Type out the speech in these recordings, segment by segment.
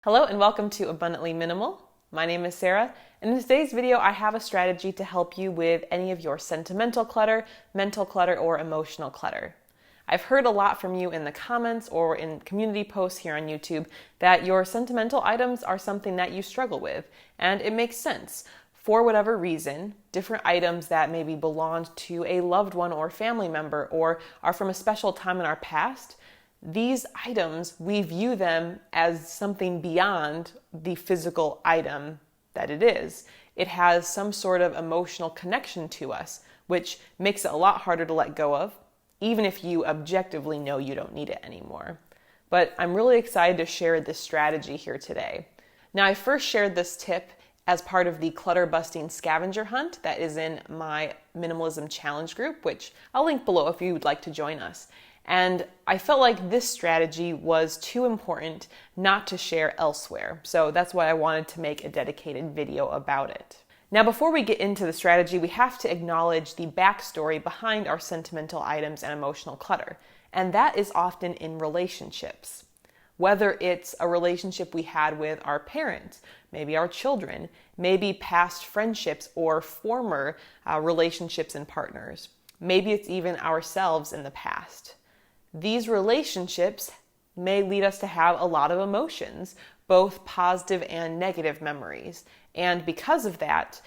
Hello and welcome to Abundantly Minimal. My name is Sarah, and in today's video I have a strategy to help you with any of your sentimental clutter, mental clutter, or emotional clutter. I've heard a lot from you in the comments or in community posts here on YouTube that your sentimental items are something that you struggle with, and it makes sense. For whatever reason, different items that maybe belonged to a loved one or family member or are from a special time in our past, these items, we view them as something beyond the physical item that it is. It has some sort of emotional connection to us, which makes it a lot harder to let go of, even if you objectively know you don't need it anymore. But I'm really excited to share this strategy here today. Now, I first shared this tip as part of the clutter busting scavenger hunt that is in my minimalism challenge group, which I'll link below if you would like to join us. And I felt like this strategy was too important not to share elsewhere. So that's why I wanted to make a dedicated video about it. Now, before we get into the strategy, we have to acknowledge the backstory behind our sentimental items and emotional clutter. And that is often in relationships. Whether it's a relationship we had with our parents, maybe our children, maybe past friendships or former relationships and partners. Maybe it's even ourselves in the past. These relationships may lead us to have a lot of emotions, both positive and negative memories. And because of that,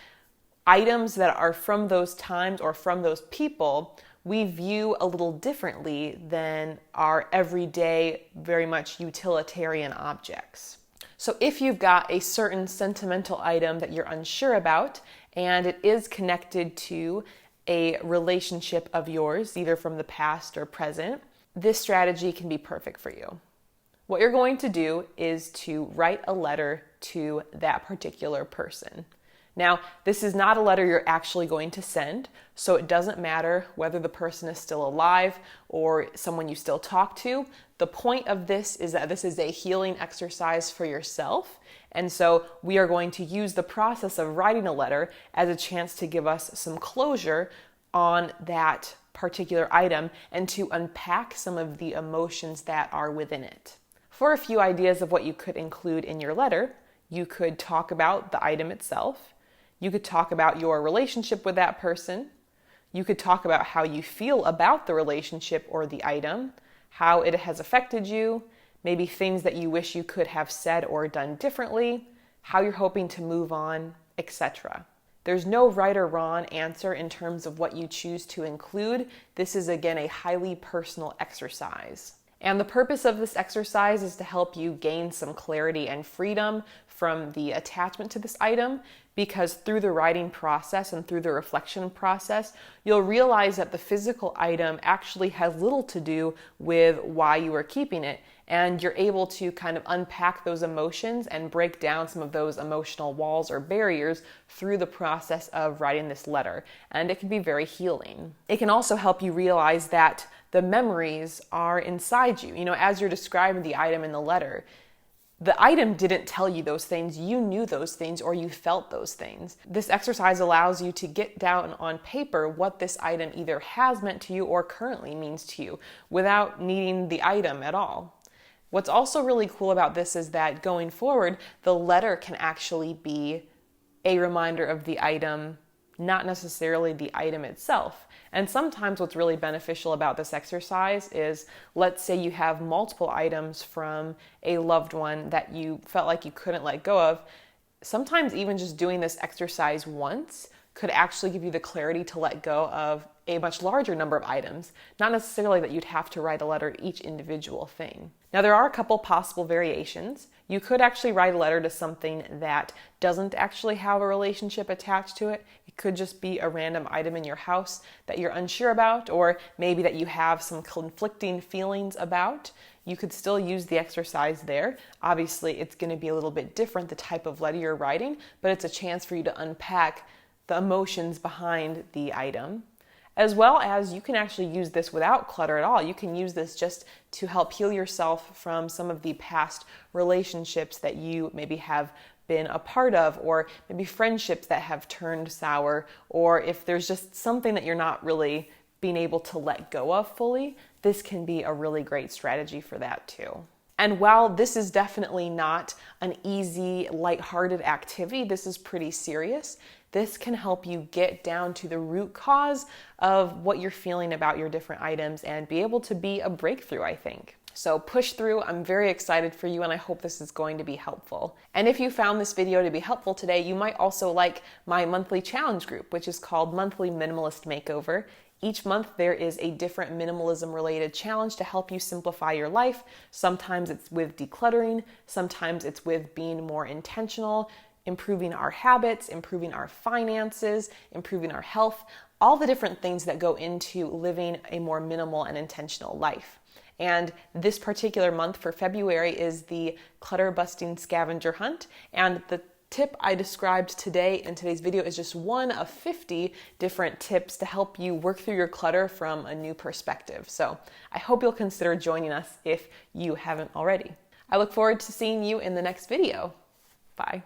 items that are from those times or from those people, we view a little differently than our everyday, very much utilitarian objects. So if you've got a certain sentimental item that you're unsure about, and it is connected to a relationship of yours, either from the past or present, this strategy can be perfect for you. What you're going to do is to write a letter to that particular person. Now, this is not a letter you're actually going to send, so it doesn't matter whether the person is still alive or someone you still talk to. The point of this is that this is a healing exercise for yourself, and so we are going to use the process of writing a letter as a chance to give us some closure on that particular item and to unpack some of the emotions that are within it. For a few ideas of what you could include in your letter, you could talk about the item itself. You could talk about your relationship with that person. You could talk about how you feel about the relationship or the item, how it has affected you, maybe things that you wish you could have said or done differently, how you're hoping to move on, etc. There's no right or wrong answer in terms of what you choose to include. This is, again, a highly personal exercise. And the purpose of this exercise is to help you gain some clarity and freedom from the attachment to this item, because through the writing process and through the reflection process, you'll realize that the physical item actually has little to do with why you are keeping it, and you're able to kind of unpack those emotions and break down some of those emotional walls or barriers through the process of writing this letter, and it can be very healing. It can also help you realize that the memories are inside you. You know, as you're describing the item in the letter, the item didn't tell you those things. You knew those things or you felt those things. This exercise allows you to get down on paper what this item either has meant to you or currently means to you without needing the item at all. What's also really cool about this is that going forward, the letter can actually be a reminder of the item, not necessarily the item itself. And sometimes what's really beneficial about this exercise is, let's say you have multiple items from a loved one that you felt like you couldn't let go of. Sometimes even just doing this exercise once could actually give you the clarity to let go of a much larger number of items, not necessarily that you'd have to write a letter to each individual thing. Now, there are a couple possible variations. You could actually write a letter to something that doesn't actually have a relationship attached to it. It could just be a random item in your house that you're unsure about, or maybe that you have some conflicting feelings about. You could still use the exercise there. Obviously, it's going to be a little bit different, the type of letter you're writing, but it's a chance for you to unpack the emotions behind the item. As well as you can actually use this without clutter at all. You can use this just to help heal yourself from some of the past relationships that you maybe have been a part of, or maybe friendships that have turned sour, or if there's just something that you're not really being able to let go of fully, this can be a really great strategy for that too. And while this is definitely not an easy, lighthearted activity, this is pretty serious. This can help you get down to the root cause of what you're feeling about your different items and be able to be a breakthrough, I think. So push through. I'm very excited for you, and I hope this is going to be helpful. And if you found this video to be helpful today, you might also like my monthly challenge group, which is called Monthly Minimalist Makeover. Each month there is a different minimalism related challenge to help you simplify your life. Sometimes it's with decluttering, sometimes it's with being more intentional, improving our habits, improving our finances, improving our health, all the different things that go into living a more minimal and intentional life. And this particular month for February is the clutter busting scavenger hunt, and the tip I described today in today's video is just one of 50 different tips to help you work through your clutter from a new perspective. So I hope you'll consider joining us if you haven't already. I look forward to seeing you in the next video. Bye.